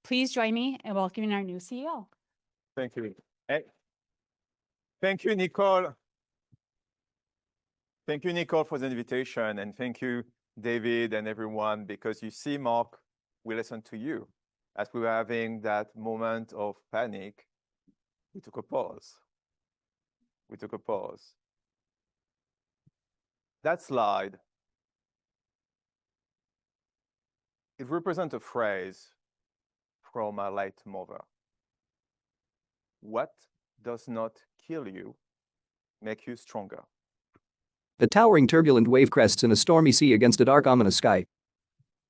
Please join me in welcoming our new CEO. Thank you. Hey. Thank you, Nicole. Thank you, Nicole, for the invitation. And thank you, David and everyone, because you see, Mark, we listened to you. As we were having that moment of panic, we took a pause. We took a pause. That slide, it represents a phrase from a late mother. What does not kill you make you stronger? The towering turbulent wave crests in a stormy sea against a dark ominous sky.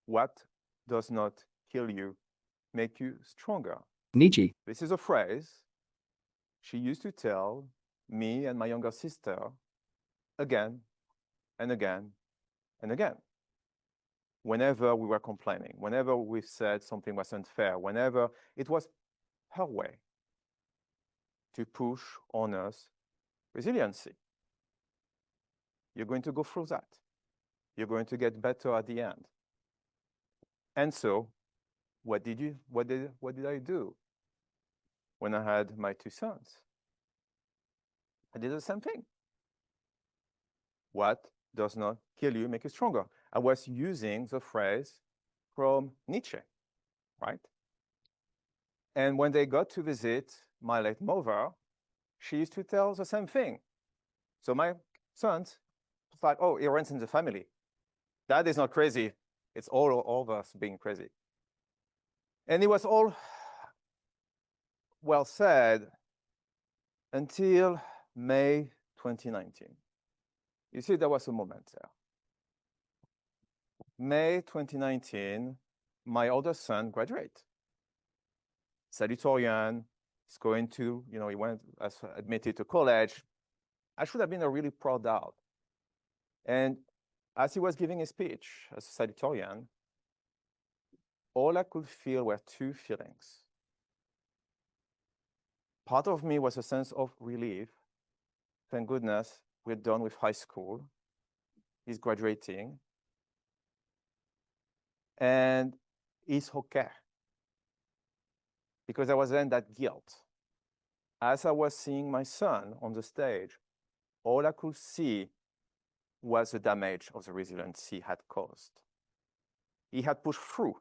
What does not kill you make you stronger? Nietzsche. This is a phrase she used to tell me and my younger sister again and again and again. Whenever we were complaining, whenever we said something was unfair, whenever it was her way to push on us resiliency. You're going to go through that. You're going to get better at the end. And so, what did I do when I had my two sons? I did the same thing. What does not kill you make you stronger? I was using the phrase from Nietzsche, right? And when they got to visit my late mother, she used to tell the same thing. So my sons thought, oh, it runs in the family. That is not crazy. It's all of us being crazy. And it was all well said until May 2019. You see, there was a moment there. May 2019, my older son graduated. Salutatorian, he's going to, he went admitted to college. I should have been a really proud dad. And as he was giving his speech as a salutatorian, all I could feel were two feelings. Part of me was a sense of relief. Thank goodness we're done with high school. He's graduating. And he's okay. Because there was then that guilt. As I was seeing my son on the stage, all I could see was the damage of the resilience he had caused. He had pushed through.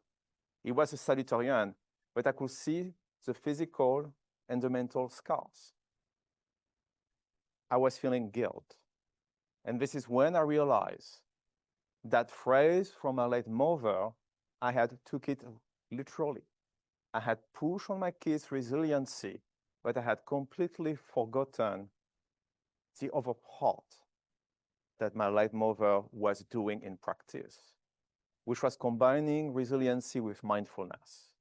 He was a salutatorian, but I could see the physical and the mental scars. I was feeling guilt. And this is when I realized that phrase from my late mother, I had took it literally. I had pushed on my kids' resiliency, but I had completely forgotten the other part that my late mother was doing in practice, which was combining resiliency with mindfulness.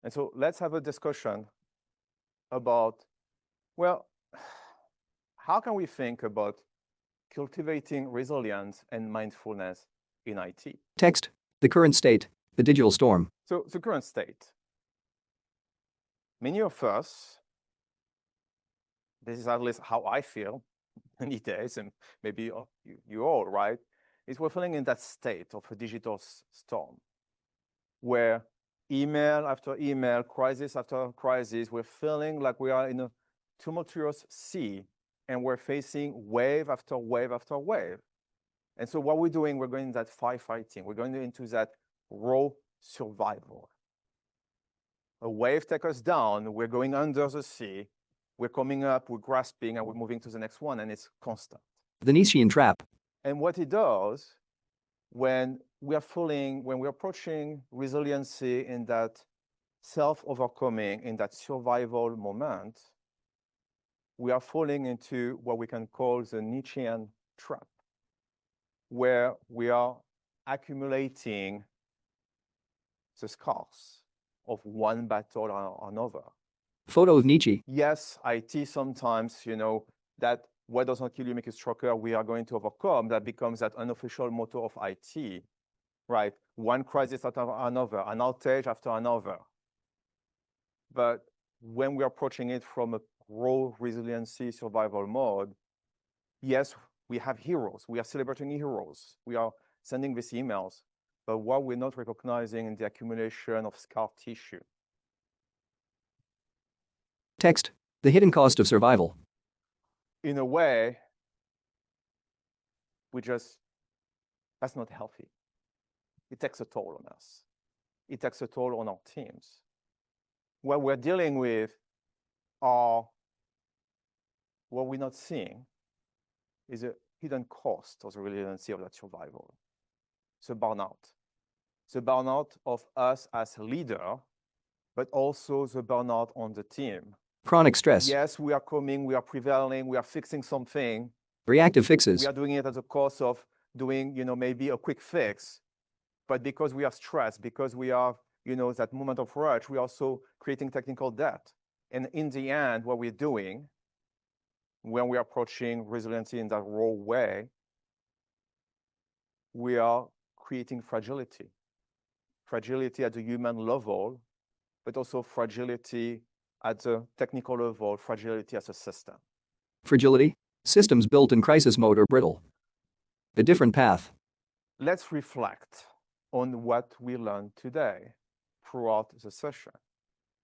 And so let's have a discussion about, well, how can we think about cultivating resilience and mindfulness in IT? Text. The current state. The digital storm. So the current state. Many of us, this is at least how I feel many days, and maybe you all, right? Is we're feeling in that state of a digital storm where email after email, crisis after crisis, we're feeling like we are in a tumultuous sea and we're facing wave after wave after wave. And so what we're doing, we're going into that firefighting. We're going into that raw survival. A wave takes us down, we're going under the sea, we're coming up, we're grasping, and we're moving to the next one, and it's constant. The Nietzschean trap. And what it does, when we're approaching resiliency in that self-overcoming, in that survival moment, we are falling into what we can call the Nietzschean trap, where we are accumulating the scars of one battle or another. Photo of Nietzsche. Yes, IT sometimes, that what does not kill you make you stronger, we are going to overcome. That becomes that unofficial motto of IT, right? One crisis after another, an outage after another. But when we're approaching it from a raw resiliency survival mode, yes, we have heroes. We are celebrating heroes. We are sending these emails. but what we're not recognizing in the accumulation of scar tissue. Text. The hidden cost of survival. In a way, that's not healthy. It takes a toll on us. It takes a toll on our teams. What we're dealing with are what we're not seeing is a hidden cost of the resiliency of that survival. It's a burnout. It's a burnout of us as leader, but also the burnout on the team. Chronic stress. Yes, we are coming, we are prevailing, we are fixing something. Reactive fixes. We are doing it at the cost of doing, maybe a quick fix. But because we are stressed, because we are, that moment of rush, we are also creating technical debt. And in the end, what we're doing when we are approaching resiliency in that raw way, we are creating fragility. Fragility at the human level, but also fragility at the technical level, fragility as a system. Fragility. Systems built in crisis mode are brittle. A different path. Let's reflect on what we learned today throughout the session.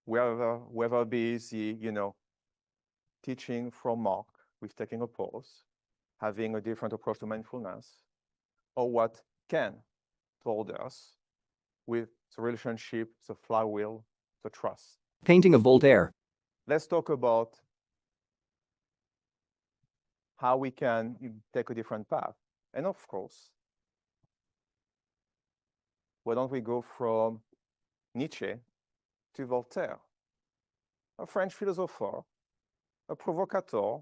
Whether it be the, teaching from Mark with taking a pause, having a different approach to mindfulness, or what Ken told us with the relationship, the flywheel, the trust. Painting of Voltaire. Let's talk about how we can take a different path. And of course, why don't we go from Nietzsche to Voltaire, a French philosopher, a provocateur.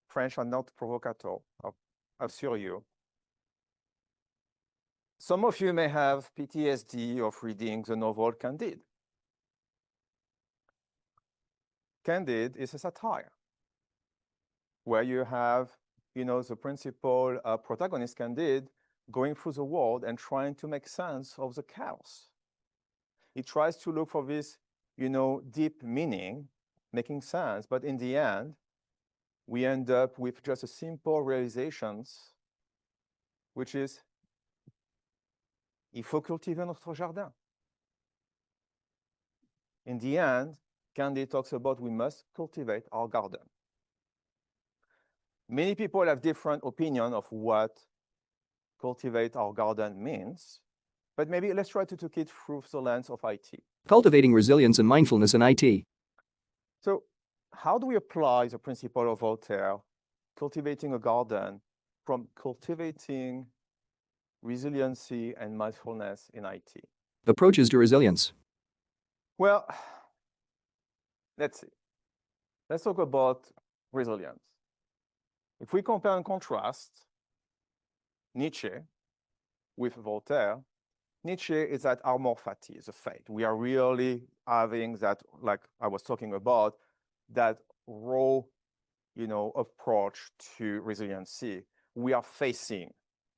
French are not provocateur, I assure you. Some of you may have PTSD of reading the novel Candide. Candide is a satire where you have, the principal protagonist Candide going through the world and trying to make sense of the chaos. He tries to look for this, deep meaning, making sense, but in the end, we end up with just a simple realizations, which is, il faut cultiver notre jardin. In the end, Candide talks about we must cultivate our garden. Many people have different opinion of what cultivate our garden means, but maybe let's try to take it through the lens of IT. Cultivating resilience and mindfulness in IT. So how do we apply the principle of Voltaire, cultivating a garden, from cultivating resiliency and mindfulness in IT? Approaches to resilience. Well, let's see. Let's talk about resilience. If we compare and contrast Nietzsche with Voltaire, Nietzsche is that armor fati, the fate. We are really having that, like I was talking about, that raw, approach to resiliency. We are facing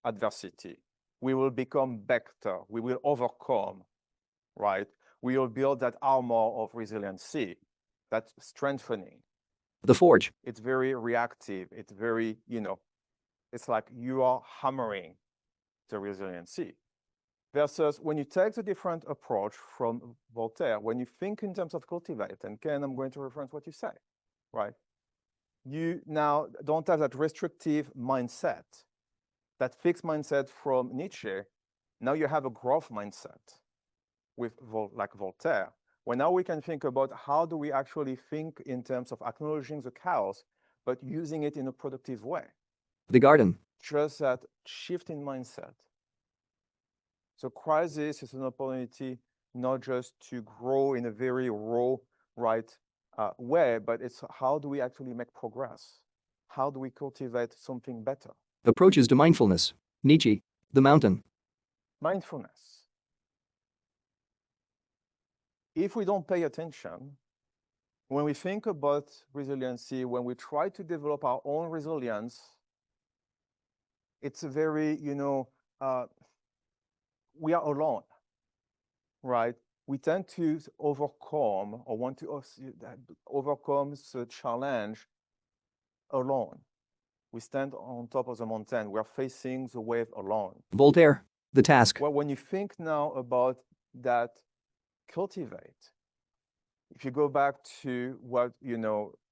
adversity. We will become better. We will overcome, right? We will build that armor of resiliency, that strengthening. The Forge. It's very reactive. It's very, it's like you are hammering the resiliency. Versus when you take the different approach from Voltaire, when you think in terms of cultivate, and Ken, I'm going to reference what you say, right? You now don't have that restrictive mindset, that fixed mindset from Nietzsche. Now you have a growth mindset with like Voltaire, where now we can think about how do we actually think in terms of acknowledging the chaos, but using it in a productive way. The Garden. Just that shift in mindset. So crisis is an opportunity not just to grow in a very raw, right, way, but it's how do we actually make progress? How do we cultivate something better? Approaches to mindfulness. Nietzsche. The Mountain. Mindfulness. If we don't pay attention, when we think about resiliency, when we try to develop our own resilience, it's a very, we are alone, right? We tend to overcome or want to overcome the challenge alone. We stand on top of the mountain. We are facing the wave alone. Voltaire. The task. Well, when you think now about that cultivate, if you go back to what,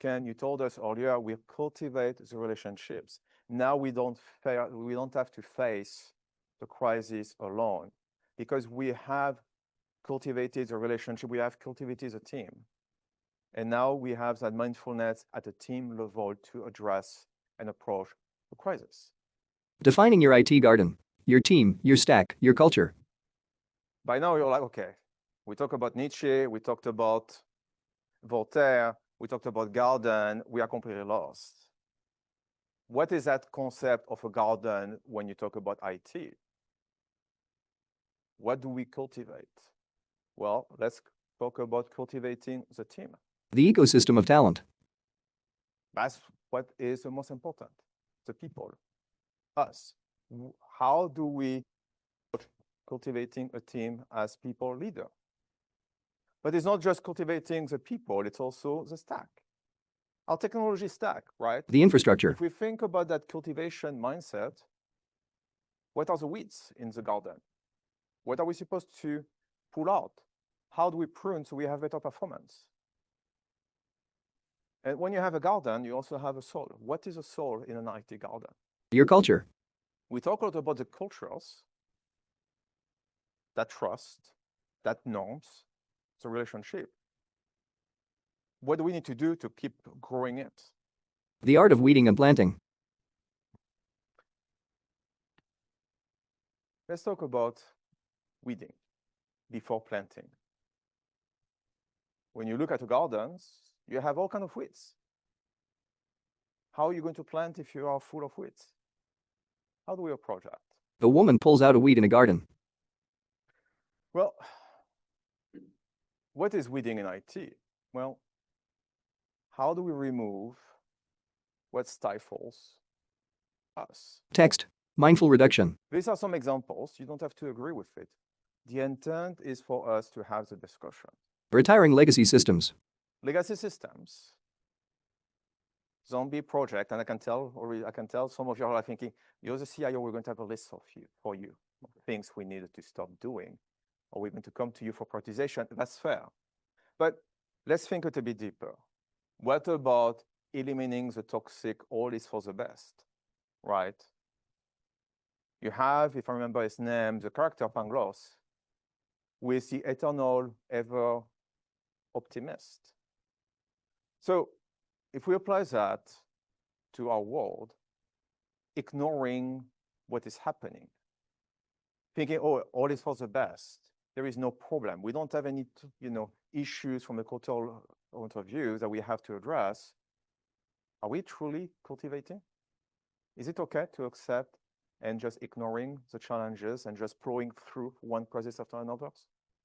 Ken, you told us earlier, we cultivate the relationships. Now we don't have to face the crisis alone because we have cultivated a relationship, we have cultivated a team. And now we have that mindfulness at a team level to address and approach the crisis. Defining your IT garden. Your team, your stack, your culture. By now you're like, okay, we talked about Nietzsche, we talked about Voltaire, we talked about garden, we are completely lost. What is that concept of a garden when you talk about IT? What do we cultivate? Well, let's talk about cultivating the team. The ecosystem of talent. That's what is the most important, the people, us. How do we cultivating a team as people leader? But it's not just cultivating the people, it's also the stack. Our technology stack, right? The infrastructure. If we think about that cultivation mindset, what are the weeds in the garden? What are we supposed to pull out? How do we prune so we have better performance? And when you have a garden, you also have a soul. What is a soul in an IT garden? Your culture. We talk a lot about the cultures, that trust, that norms, the relationship. What do we need to do to keep growing it? The art of weeding and planting. Let's talk about weeding before planting. When you look at the gardens, you have all kinds of weeds. How are you going to plant if you are full of weeds? How do we approach that? A woman pulls out a weed in a garden. Well, what is weeding in IT? Well, how do we remove what stifles us? Text. Mindful reduction. These are some examples. You don't have to agree with it. The intent is for us to have the discussion. Retiring legacy systems. Legacy systems, zombie project, and I can tell some of you are thinking, you're the CIO, we're going to have a list for you, things we needed to stop doing, or we're going to come to you for prioritization. That's fair. But let's think a bit deeper. What about eliminating the toxic, all is for the best, right? You have, if I remember his name, the character Pangloss, who is the eternal, ever optimist. So if we apply that to our world, ignoring what is happening, thinking, oh, all is for the best, there is no problem. We don't have any, issues from a cultural point of view that we have to address. Are we truly cultivating? Is it okay to accept and just ignoring the challenges and just plowing through one crisis after another?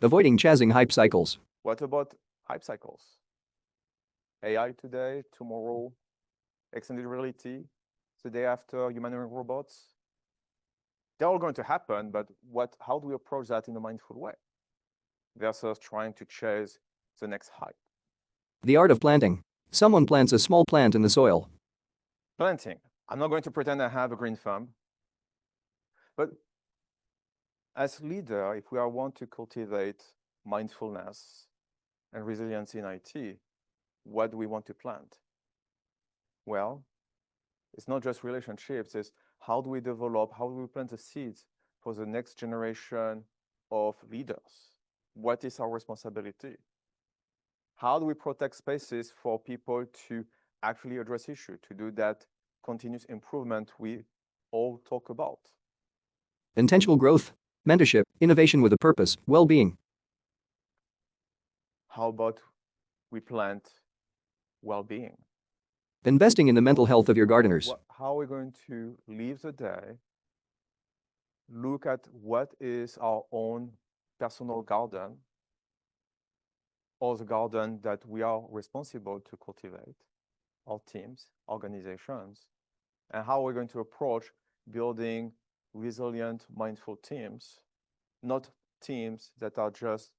Avoiding chasing hype cycles. What about hype cycles? AI today, tomorrow, extended reality, the day after, humanoid robots. They're all going to happen, but how do we approach that in a mindful way versus trying to chase the next hype? The art of planting. Someone plants a small plant in the soil. Planting. I'm not going to pretend I have a green thumb, but as leader, if we want to cultivate mindfulness and resilience in IT, what do we want to plant? Well, it's not just relationships, it's how do we plant the seeds for the next generation of leaders? What is our responsibility? How do we protect spaces for people to actually address issues, to do that continuous improvement we all talk about? Intentional growth. Mentorship. Innovation with a purpose. Well-being. How about we plant well-being? Investing in the mental health of your gardeners. How are we going to leave the day, look at what is our own personal garden, or the garden that we are responsible to cultivate, our teams, organizations, and how we're going to approach building resilient, mindful teams, not teams that are just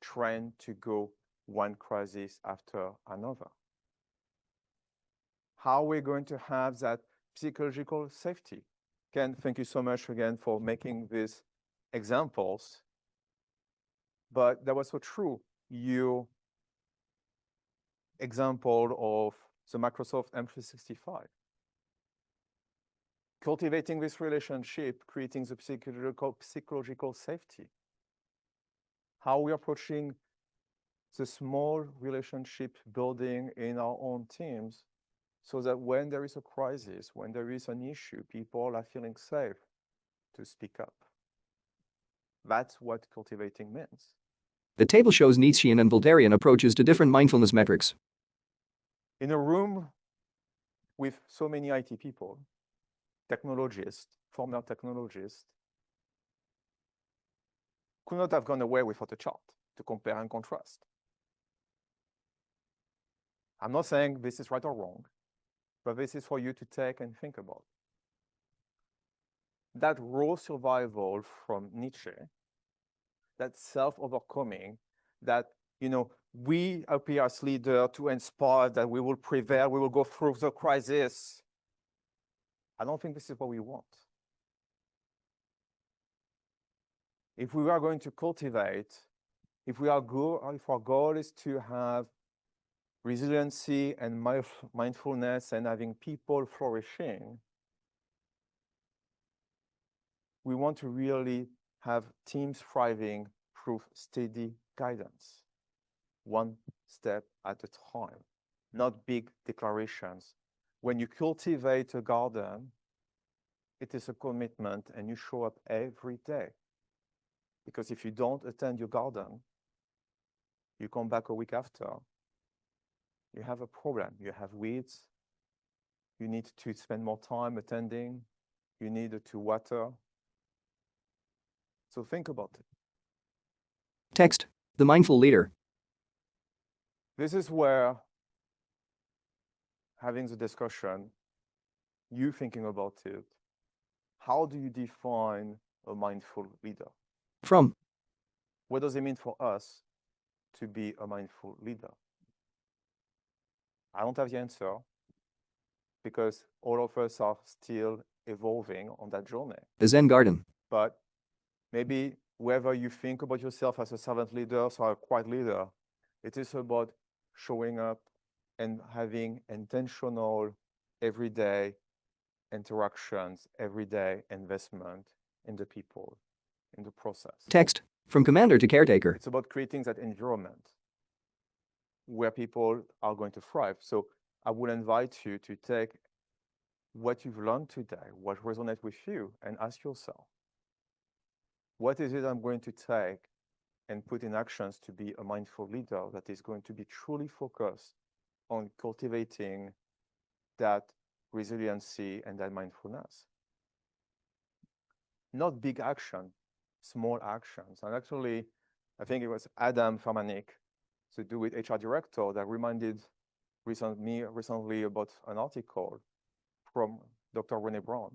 trained to go one crisis after another. How we're going to have that psychological safety. Ken, thank you so much again for making these examples. But that was so true. You example of the Microsoft M365. Cultivating this relationship, creating the psychological safety. How we're approaching the small relationship building in our own teams so that when there is a crisis, when there is an issue, people are feeling safe to speak up. That's what cultivating means. The table shows Nietzschean and Voltairean approaches to different mindfulness metrics. In a room with so many IT people, technologists, former technologists, could not have gone away without a chart to compare and contrast. I'm not saying this is right or wrong, but this is for you to take and think about. That raw survival from Nietzsche, that self-overcoming, that, we appear as leaders to inspire, that we will prevail, we will go through the crisis. I don't think this is what we want. If we are going to cultivate, if our goal is to have resiliency and mindfulness and having people flourishing, we want to really have teams thriving through steady guidance, one step at a time, not big declarations. When you cultivate a garden, it is a commitment and you show up every day. Because if you don't attend your garden, you come back a week after, you have a problem. You have weeds. You need to spend more time attending. You need to water. So think about it. Text: The Mindful Leader. This is where having the discussion, you thinking about it, how do you define a mindful leader? From What does it mean for us to be a mindful leader? I don't have the answer because all of us are still evolving on that journey. The Zen Garden. But maybe whether you think about yourself as a servant leader or a quiet leader, it is about showing up and having intentional, everyday interactions, everyday investment in the people, in the process. Text: From Commander to Caretaker. It's about creating that environment where people are going to thrive. So I would invite you to take what you've learned today, what resonates with you, and ask yourself, what is it I'm going to take and put in actions to be a mindful leader that is going to be truly focused on cultivating that resiliency and that mindfulness? Not big action, small actions. And actually, I think it was Adam Farmanik, the Do It HR director, that reminded me recently about an article from Dr. Brené Brown,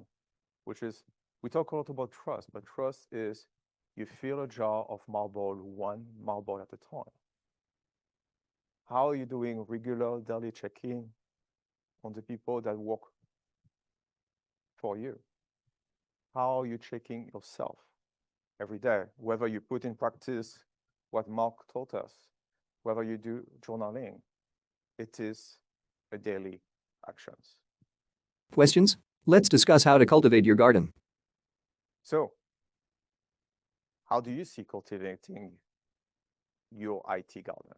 which is, we talk a lot about trust, but trust is you fill a jar of marble, one marble at a time. How are you doing regular daily check-in on the people that work for you? How are you checking yourself every day? Whether you put in practice what Mark taught us, whether you do journaling, it is a daily actions. Questions? Let's discuss how to cultivate your garden. So, how do you see cultivating your IT garden?